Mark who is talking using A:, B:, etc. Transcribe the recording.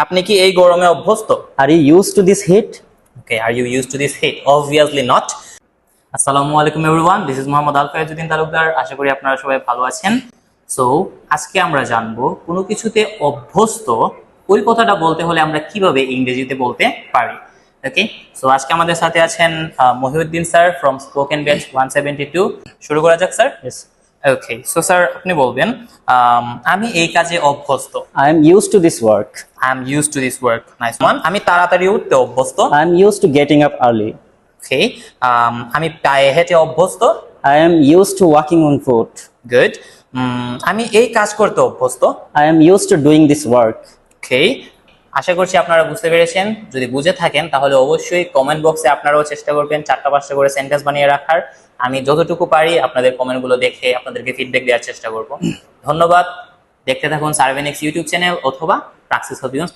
A: আপনি কি এই গরমে অভ্যস্ত?
B: Are you used to this heat?
A: Okay, are you used to this heat? Obviously not. আসসালামু আলাইকুম এভরিওয়ান, দিস ইজ মোহাম্মদ আল ফয়াজউদ্দিন তালুকদার। আশা করি আপনারা সবাই ভালো আছেন। সো আজকে আমরা জানবো কোনো কিছুতে অভ্যস্ত ওই কথাটা বলতে হলে আমরা কিভাবে ইংরেজিতে বলতে পারি। ওকে, সো আজকে আমাদের সাথে আছেন Mohiuddin sir from spoken batch 172। শুরু করা যাক স্যার।
B: Yes.
A: ওকে, সো স্যার আপনি বলবেন আমি এই কাজে অভ্যস্ত।
B: I am used to this work.
A: I am used to this work. Nice one. আমি তাড়াতাড়ি উঠতে অভ্যস্ত।
B: I am used to getting up early.
A: Okay. আমি পায়ে হেঁটে অভ্যস্ত।
B: I am used to walking on foot.
A: Good. আমি এই কাজ করতে অভ্যস্ত।
B: I am used to doing this work.
A: Okay. আশা করছি আপনারা বুঝতে পেরেছেন। যদি বুঝে থাকেন তাহলে অবশ্যই কমেন্ট বক্সে আপনারাও চেষ্টা করবেন 4টা-5টা করে সেন্টেন্স বানিয়ে রাখার। আমি যতটুকু পারি আপনাদের কমেন্টগুলো দেখে আপনাদেরকে ফিডব্যাক দেওয়ার চেষ্টা করব। ধন্যবাদ। দেখতে থাকুন সার্ভেনিক্স ইউটিউব চ্যানেল অথবা প্রাক্সিস অফ